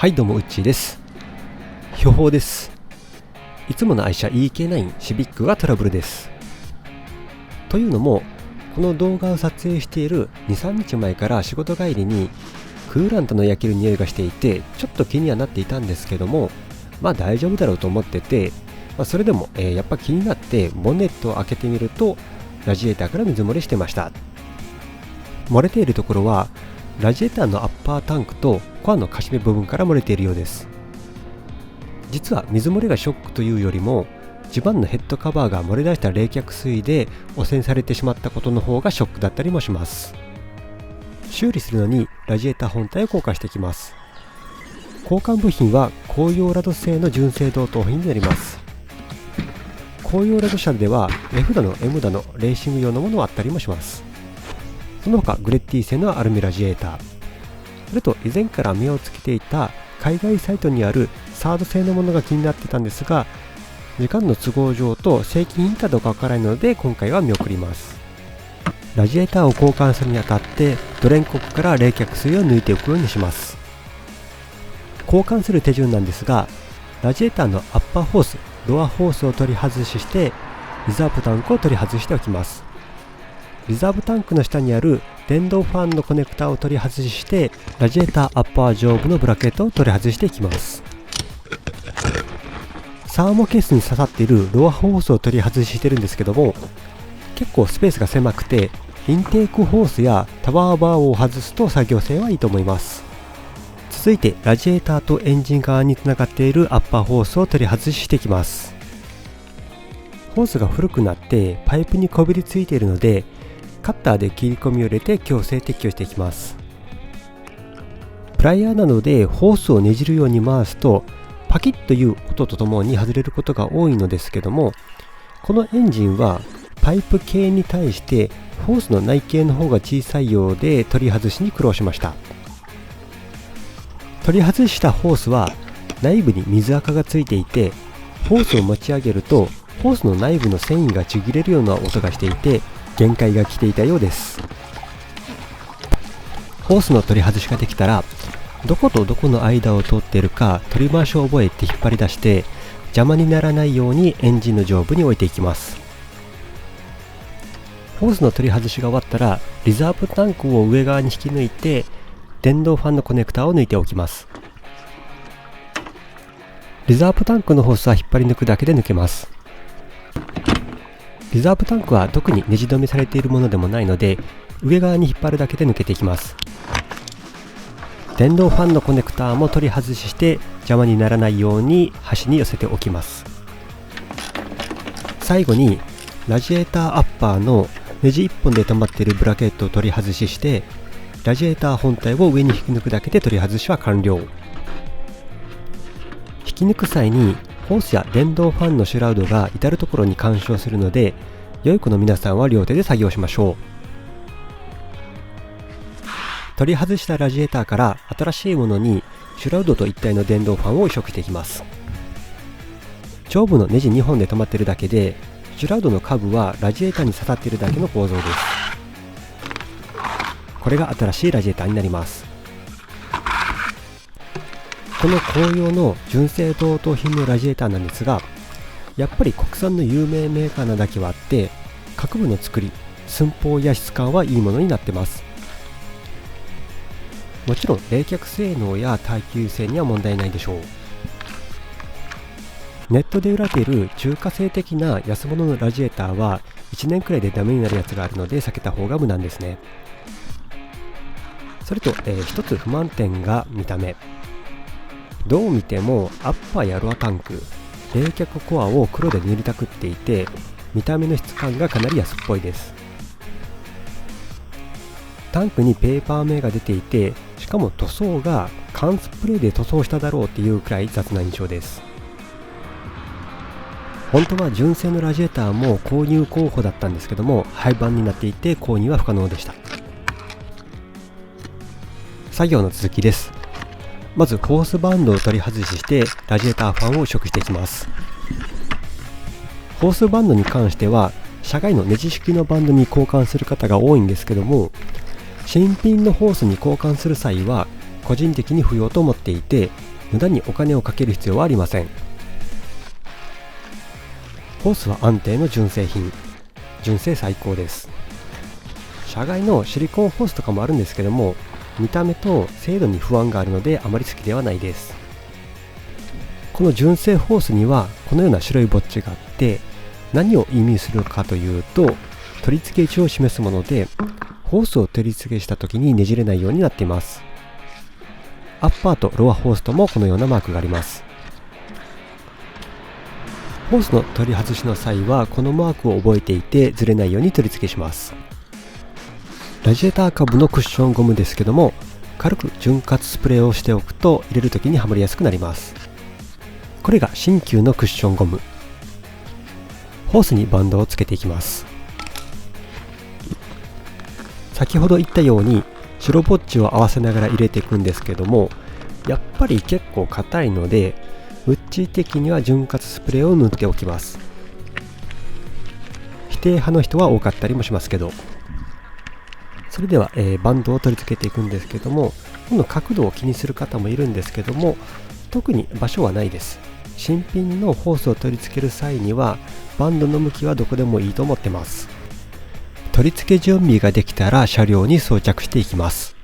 はいどうもうっちーです。標報です。いつもの愛車 EK9 シビックがトラブルです。というのも、この動画を撮影している 2,3 日前から仕事帰りにクーラントの焼ける匂いがしていて、ちょっと気にはなっていたんですけども、大丈夫だろうと思ってて、それでも、やっぱ気になってボンネットを開けてみるとラジエーターから水漏れしてました。漏れているところはラジエーターのアッパータンクとコアのカシメ部分から漏れているようです。実は水漏れがショックというよりも、地盤のヘッドカバーが漏れ出した冷却水で汚染されてしまったことの方がショックだったりもします。修理するのにラジエーター本体を交換していきます。交換部品は高揚ラド製の純正導灯品になります。高揚ラド車では F だの M だのレーシング用のものはあったりもします。その他グレッティ製のアルミラジエーター、それと以前から目をつけていた海外サイトにあるサード製のものが気になってたんですが、時間の都合上と正規品かどうかわからないので今回は見送ります。ラジエーターを交換するにあたってドレンコックから冷却水を抜いておくようにします。交換する手順なんですが、ラジエーターのアッパーホース、ロアホースを取り外してリザーブタンクを取り外しておきます。リザーブタンクの下にある電動ファンのコネクタを取り外してラジエーターアッパー上部のブラケットを取り外していきます。サーモケースに刺さっているロアホースを取り外してるんですけども、結構スペースが狭くてインテークホースやタワーバーを外すと作業性はいいと思います。続いてラジエーターとエンジン側につながっているアッパーホースを取り外していきます。ホースが古くなってパイプにこびりついているので、カッターで切り込みを入れて強制撤去していきます。プライヤーなどでホースをねじるように回すとパキッという音とともに外れることが多いのですけども、このエンジンはパイプ径に対してホースの内径の方が小さいようで取り外しに苦労しました。取り外したホースは内部に水垢がついていて、ホースを持ち上げるとホースの内部の繊維がちぎれるような音がしていて、限界が来ていたようです。ホースの取り外しができたら、どことどこの間を通っているか取り回しを覚えて引っ張り出して邪魔にならないようにエンジンの上部に置いていきます。ホースの取り外しが終わったらリザーブタンクを上側に引き抜いて電動ファンのコネクタを抜いておきます。リザーブタンクのホースは引っ張り抜くだけで抜けます。リザーブタンクは特にネジ止めされているものでもないので、上側に引っ張るだけで抜けていきます。電動ファンのコネクターも取り外して邪魔にならないように端に寄せておきます。最後にラジエーターアッパーのネジ1本で止まっているブラケットを取り外してラジエーター本体を上に引き抜くだけで取り外しは完了。引き抜く際にホースや電動ファンのシュラウドが至るところに干渉するので、良い子の皆さんは両手で作業しましょう。取り外したラジエーターから新しいものにシュラウドと一体の電動ファンを移植していきます。上部のネジ2本で止まっているだけで、シュラウドの下部はラジエーターに刺さっているだけの構造です。これが新しいラジエーターになります。この高揚の純正導灯品のラジエーターなんですが、やっぱり国産の有名メーカーなだけはあって、各部の作り、寸法や質感はいいものになってます。もちろん冷却性能や耐久性には問題ないでしょう。ネットで売られている中華製的な安物のラジエーターは1年くらいでダメになるやつがあるので避けた方が無難ですね。それと、一つ不満点が見た目。どう見てもアッパーやロアタンク、冷却コアを黒で塗りたくっていて、見た目の質感がかなり安っぽいです。タンクにペーパー目が出ていて、しかも塗装が缶スプレーで塗装しただろうっていうくらい雑な印象です。本当は純正のラジエーターも購入候補だったんですけども、廃盤になっていて購入は不可能でした。作業の続きです。まずホースバンドを取り外してラジエーターファンを移植していきます。ホースバンドに関しては社外のネジ式のバンドに交換する方が多いんですけども、新品のホースに交換する際は個人的に不要と思っていて、無駄にお金をかける必要はありません。ホースは安定の純正品、純正最高です。社外のシリコンホースとかもあるんですけども、見た目と精度に不安があるのであまり好きではないです。この純正ホースにはこのような白いボッチがあって、何を意味するかというと、取り付け位置を示すもので、ホースを取り付けした時にねじれないようになっています。アッパーとロアホースともこのようなマークがあります。ホースの取り外しの際はこのマークを覚えていてずれないように取り付けします。ラジエーター下部のクッションゴムですけども、軽く潤滑スプレーをしておくと入れる時にはまりやすくなります。これが新旧のクッションゴム。ホースにバンドをつけていきます。先ほど言ったように白ボッチを合わせながら入れていくんですけども、やっぱり結構硬いのでウッチー的には潤滑スプレーを塗っておきます。否定派の人は多かったりもしますけど、それでは、バンドを取り付けていくんですけども、この角度を気にする方もいるんですけども、特に場所はないです。新品のホースを取り付ける際にはバンドの向きはどこでもいいと思ってます。取り付け準備ができたら車両に装着していきます。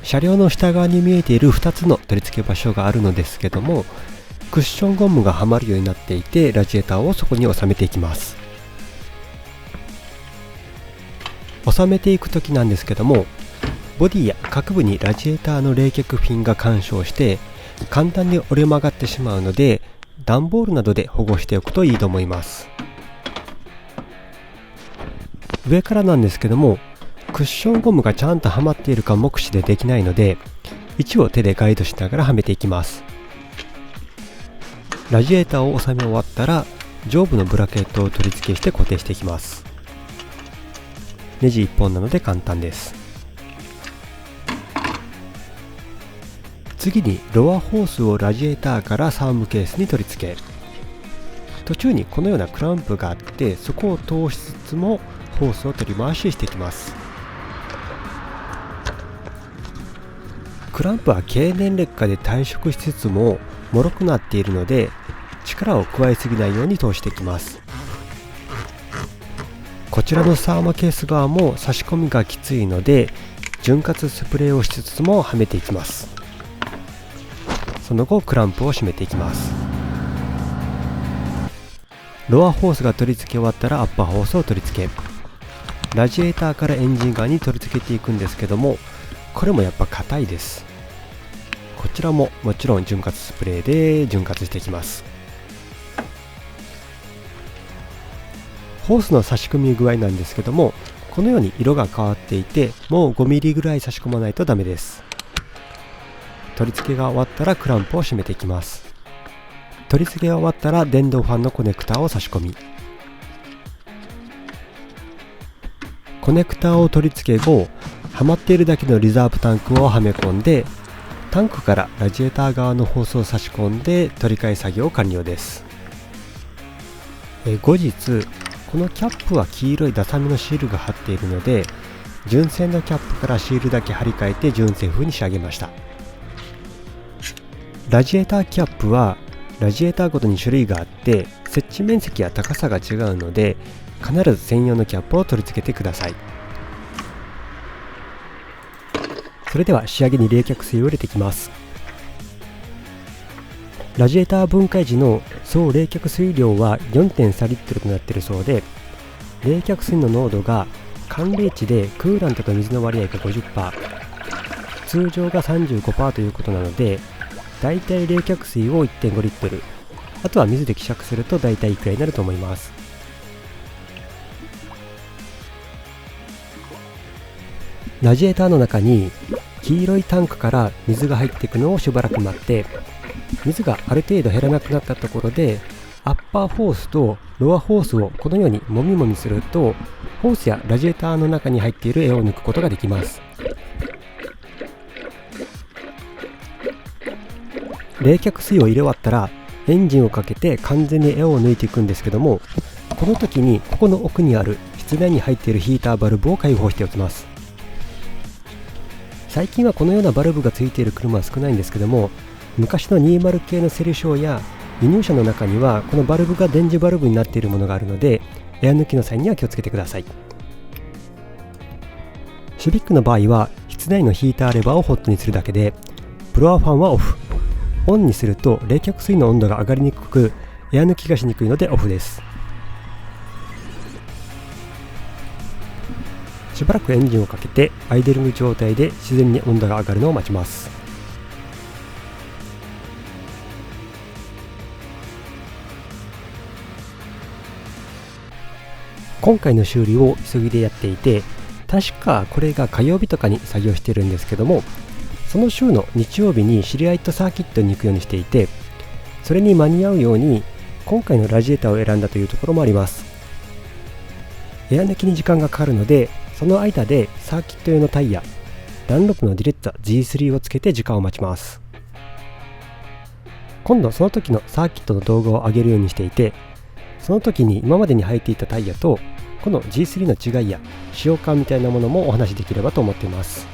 車両の下側に見えている2つの取り付け場所があるのですけども、クッションゴムがはまるようになっていて、ラジエーターをそこに収めていきます。収めていく時なんですけども、ボディや各部にラジエーターの冷却フィンが干渉して簡単に折れ曲がってしまうので、段ボールなどで保護しておくといいと思います。上からなんですけども、クッションゴムがちゃんとはまっているか目視でできないので、位置を手でガイドしながらはめていきます。ラジエーターを収め終わったら上部のブラケットを取り付けして固定していきます。ネジ1本なので簡単です。次にロアホースをラジエーターからサームケースに取り付け、途中にこのようなクランプがあって、そこを通しつつもホースを取り回ししていきます。クランプは経年劣化で退色しつつも脆くなっているので、力を加えすぎないように通していきます。こちらのサーマケース側も差し込みがきついので、潤滑スプレーをしつつもはめていきます。その後クランプを締めていきます。ロアホースが取り付け終わったらアッパーホースを取り付け、ラジエーターからエンジン側に取り付けていくんですけども、これもやっぱ硬いです。こちらももちろん潤滑スプレーで潤滑していきます。ホースの差し込み具合なんですけども、このように色が変わっていて、もう 5mm ぐらい差し込まないとダメです。取り付けが終わったらクランプを締めていきます。取り付けが終わったら電動ファンのコネクターを差し込み、コネクターを取り付け後、はまっているだけのリザーブタンクをはめ込んで、タンクからラジエーター側のホースを差し込んで取り替え作業完了です。後日、このキャップは黄色いダサめのシールが貼っているので、純正のキャップからシールだけ貼り替えて純正風に仕上げました。ラジエーターキャップはラジエーターごとに種類があって、設置面積や高さが違うので、必ず専用のキャップを取り付けてください。それでは仕上げに冷却水を入れていきます。ラジエーター分解時の総冷却水量は 4.3 リットルとなっているそうで、冷却水の濃度が寒冷地でクーラントと水の割合が 50%、通常が 35% ということなので、だいたい冷却水を 1.5 リットル、あとは水で希釈するとだいたいいくらいになると思います。ラジエーターの中に黄色いタンクから水が入っていくのをしばらく待って、水がある程度減らなくなったところで、アッパーホースとロアホースをこのようにもみもみすると、ホースやラジエーターの中に入っている絵を抜くことができます。冷却水を入れ終わったらエンジンをかけて完全に絵を抜いていくんですけども、この時にここの奥にある室内に入っているヒーターバルブを開放しておきます。最近はこのようなバルブがついている車は少ないんですけども、昔の20系のセルシオや輸入車の中にはこのバルブが電磁バルブになっているものがあるので、エア抜きの際には気をつけてください。シビックの場合は室内のヒーターレバーをホットにするだけで、ブロアファンはオフ。オンにすると冷却水の温度が上がりにくく、エア抜きがしにくいのでオフです。しばらくエンジンをかけてアイデリング状態で自然に温度が上がるのを待ちます。今回の修理を急ぎでやっていて、確かこれが火曜日とかに作業してるんですけども、その週の日曜日に知り合いとサーキットに行くようにしていて、それに間に合うように今回のラジエーターを選んだというところもあります。エア抜きに時間がかかるので、その間でサーキット用のタイヤ、ダンロップのディレッツァ G3 をつけて時間を待ちます。今度その時のサーキットの動画を上げるようにしていて、その時に今までに履いていたタイヤとこの G3 の違いや使用感みたいなものもお話しできればと思っています。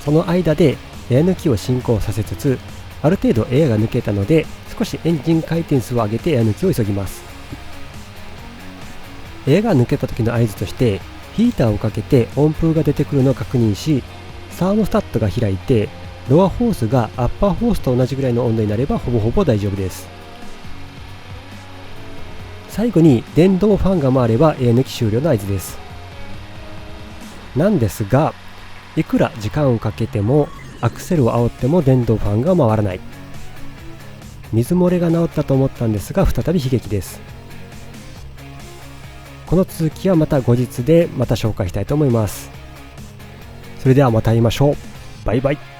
その間でエア抜きを進行させつつ、ある程度エアが抜けたので少しエンジン回転数を上げてエア抜きを急ぎます。エアが抜けた時の合図として、ヒーターをかけて温風が出てくるのを確認し、サーモスタットが開いてロアホースがアッパーホースと同じぐらいの温度になればほぼほぼ大丈夫です。最後に電動ファンが回ればエア抜き終了の合図です。なんですが、いくら時間をかけてもアクセルを煽っても電動ファンが回らない。水漏れが治ったと思ったんですが、再び悲劇です。この続きはまた後日でまた紹介したいと思います。それではまた会いましょう。バイバイ。